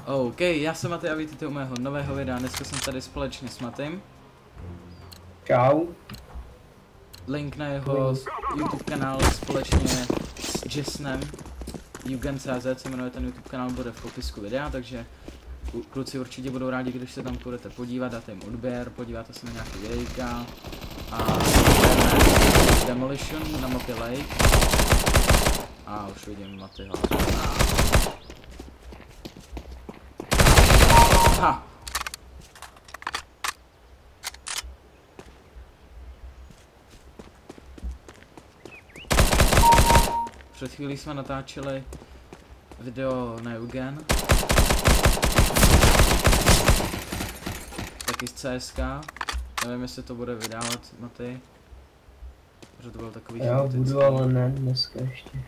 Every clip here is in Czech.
OK, já jsem Matej a vítejte u mého nového videa. Dneska jsem tady společně s Matym. Čau. Link na jeho YouTube kanál společně s Jasnem. Eugen.cz se jmenuje ten YouTube kanál, bude v popisku videa, takže kluci určitě budou rádi, když se tam budete podívat, dáte jim odběr, podíváte se na nějaký videjka. A Demolition na mapě Lake. A už vidím Matyho. Ha! Před chvílí jsme natáčeli video na Eugen. Taky z CSK. Nevím, jestli to bude vydávat Matej. Protože to byl takový já budu, ale ne dneska ještě.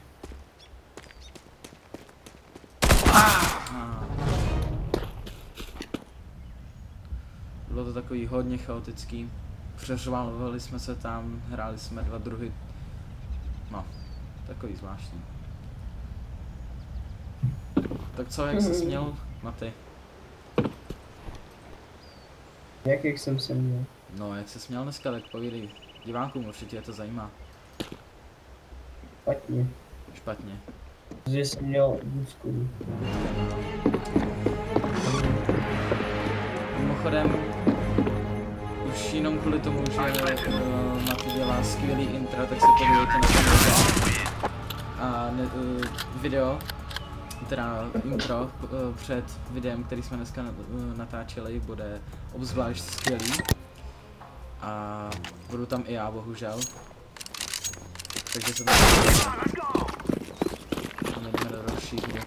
Bylo to takový hodně chaotický. Přeřvali jsme se tam, hráli jsme dva druhy. No, takový zvláštní. Tak co, jak jsi měl, Matej? Jak jsem se měl? No, jak jsi měl dneska, tak povídej. Divákům určitě je to zajímá. Špatně. Špatně. Protože jsem měl vůzku. Mimochodem, už jenom kvůli tomu, že Matej dělá skvělý intro, tak se podívejte na ten video, teda intro před videem, který jsme dneska natáčeli, bude obzvlášť skvělý. A budu tam i já, bohužel. Takže se tam jdeme do další hry.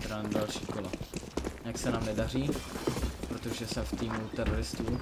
Teda na další kolo. Jak se nám nedaří, protože jsem v týmu teroristů.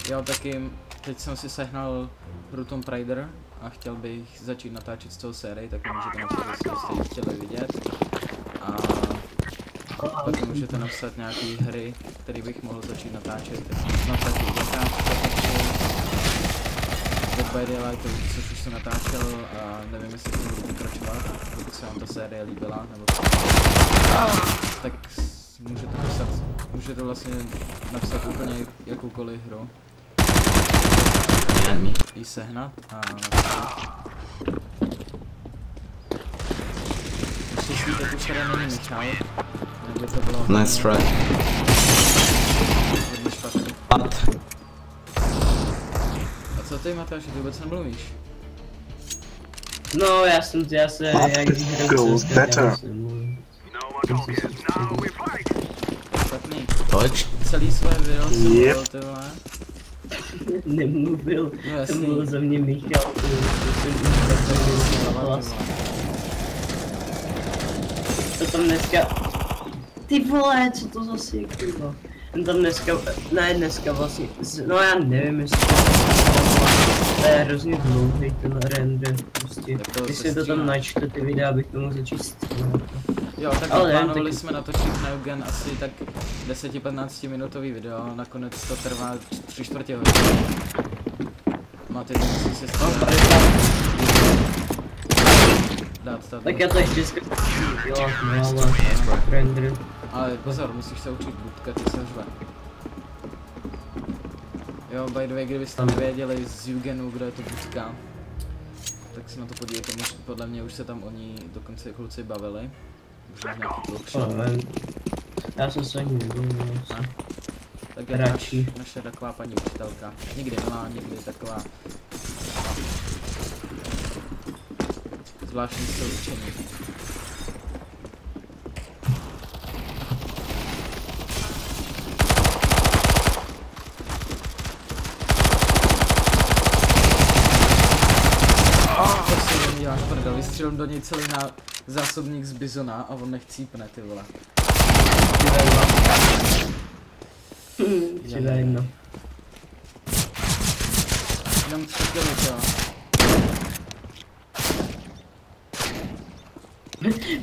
Jo, taky teď jsem si sehnal hru Tomb Raider a chtěl bych začít natáčet z toho sérii, tak můžete napsat, jestli jste ji chtěli vidět. A taky můžete napsat nějaké hry, které bych mohl začít natáčet. Tak jsem natáčel Dead by Daylight, což už jsem natáčel a nevím, jestli jsem budu pokračovat, pokud se vám ta série líbila, nebo tak můžete vlastně napsat úplně jakoukoliv hru. Jí sehnat a napsat. Myslíte, tu tady není Michal? Nebo to bylo... Nice try. Hodně špatný. A co ty, Matáš, ty vůbec nemluvíš? No, já se, jak better. Špatný. Proč? Celý své video jsem mluvil, ty vole. Nemluvil, No, to byl za mě Michal, to tam dneska... Ty vole, co to zase je, kurva? Ten tam dneska, ne dneska vlastně, no já nevím, jestli to je hrozně dlouhý ten render, prostě. Když si to tam načte ty videa, abych to mohl začít střílet. Jo, tak plánovali jsme natočit na Eugen asi tak 10-15 minutový video, nakonec to trvá 3/4 hodiny. Máte to musí se dát tady. Tak já to ještě zkusím dělat, no ale render. Ale pozor, musíš se učit budka, ty se řve. Jo, by the way, kdybyste nevěděli z Eugenu, kdo je to budka, tak se na to podívejte, podle mě už se tam o ní dokonce kluci bavili. Možná nějaký dlouhší. Já jsem se ani nevěděl. Tak je naše taková paní učitelka. Někdy milá, někdy taková zvláštní styl učení. To si neděláš prdel, vystřelím do něj celý zásobník z bizona a on nechcípne, ty vole. 3v1. Jenom 3 kily, jo.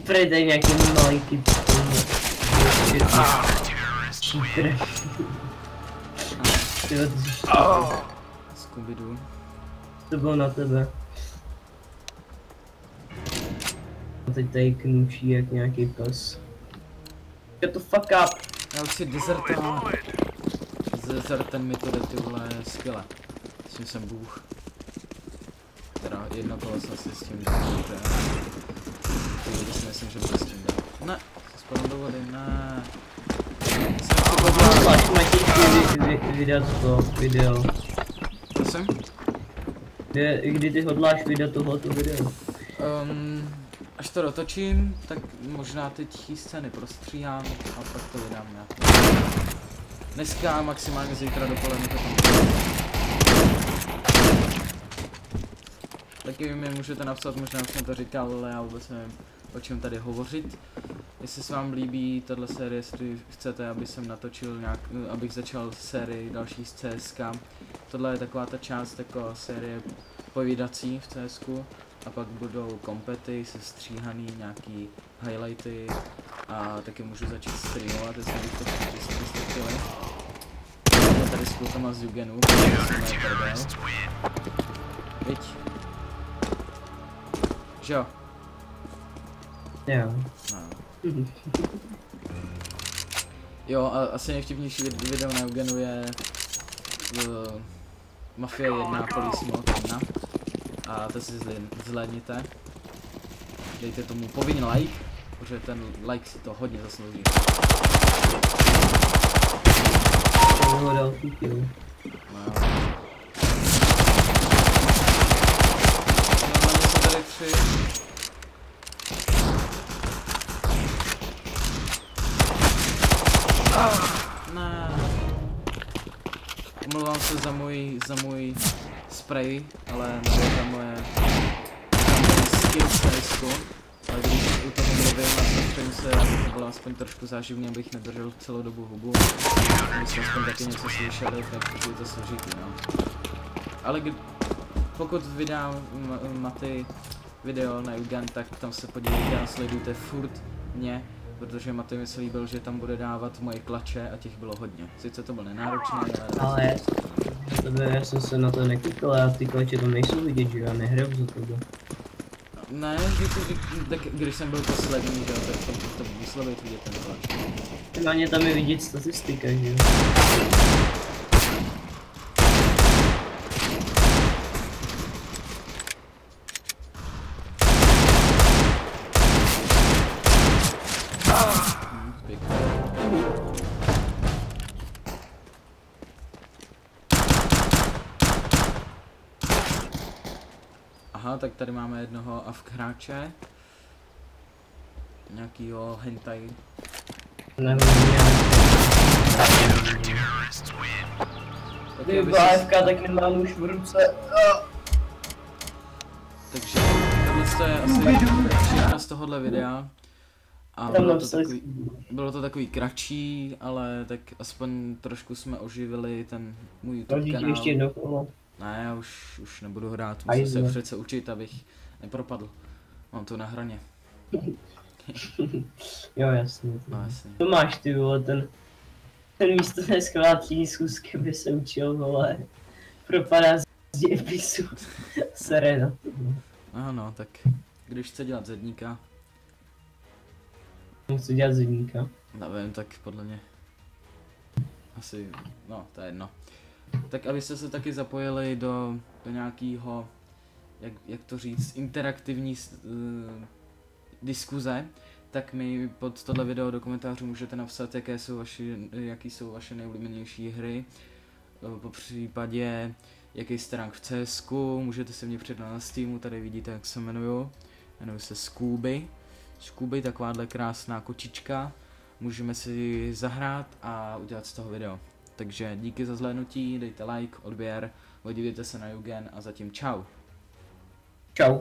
Prejde nějaký malý typ. Šípr. Tyhle, ty jsi šípr. Scooby-Doo. To bylo na tebe. A teď tady knučí jak nějaký pes. Get the fuck up! Já už si dezerta. Dezerten mi to jde, ty vole, skvěle. S tím jsem bůh. Teda jedno kolo jsem si s tím dobře. Ty lidi si myslím, že budu s tím dát. Ne, spadnu do vody, ne. Máš video. Prosím? Kdy ty hodláš vydat tohleto video? Až to dotočím, tak možná ty tichý scény prostříhám a pak to vydám nějak. Dneska maximálně zítra dopoledne to tam. Taky mi můžete napsat, možná už jsem to říkal, ale já vůbec nevím, o čem tady hovořit. Jestli se vám líbí tahle série, jestli chcete, aby jsem natočil nějak, abych začal sérii další z CSK. Tohle je taková ta část jako série povídací v CSku. A pak budou kompety, sestříhaný, nějaký highlighty a taky můžu začít streamovat, jestli bych to chtěli. Tady s klukama z Jugenu, jsme je prdel. Viď? Že jo? Jo. No. Jo, a asi nejvtipnější video na Jugenu je Mafia 1 Police Mode 1. A to si zhlédněte. Dejte tomu povinný like, protože ten like si to hodně zaslouží. Další kill. Normálně jsou tady 3. Ne. Omlouvám se za můj spray, ale nebylo tam moje skill v CSku. Ale když u toho mluvím a soustředím se, aby to bylo aspoň trošku záživný, abych nedržel celou dobu hubu. Když aspoň taky něco slyšeli, tak je to složitý, no. Ale pokud vydám Maty video na Jugen, tak tam se podívejte a sledujte furt mě, protože Maty mi se líbil, že tam bude dávat moje klače a těch bylo hodně. Sice to bylo nenáročné, ale já jsem se na to neklikal a ty klače tam nejsou vidět, že já nehraju za tebe. Ne, tak když jsem byl poslední, že jo, tak to muselo být vidět ten klač. Normálně tam je vidět statistika, že jo. Aha, tak tady máme jednoho AFK hráče. Nějakýho hentai. Kdyby byla AFK, tak nemám už v ruce. Takže tohle je asi všechno z tohohle videa. A bylo to takový kratší, ale tak aspoň trošku jsme oživili ten můj YouTube kanál. Ještě jedno kolo. Ne, já už nebudu hrát, musím se přece učit, abych nepropadl. Mám to na hraně. Jo, jasně. No, jasně. To máš ty vole, ten místo neschválení schůzky by se učil, vole. Propadá z dějepisu. Serena. Ano, tak když chce dělat zedníka. Chci dělat zedníka. Nevím, tak podle mě. Asi, no, to je jedno. Tak abyste se taky zapojili do nějakého, jak to říct, interaktivní diskuze, tak mi pod tohle video do komentářů můžete napsat, jaký jsou vaše nejoblíbenější hry, po případě jaký jste rank v CSku, můžete se mě přidat na Steamu, tady vidíte, jak se jmenuji se Scooby. Scooby, takováhle krásná kočička, můžeme si zahrát a udělat z toho video. Takže díky za zhlédnutí, dejte like, odběr, podívejte se na Jugen a zatím čau. Čau.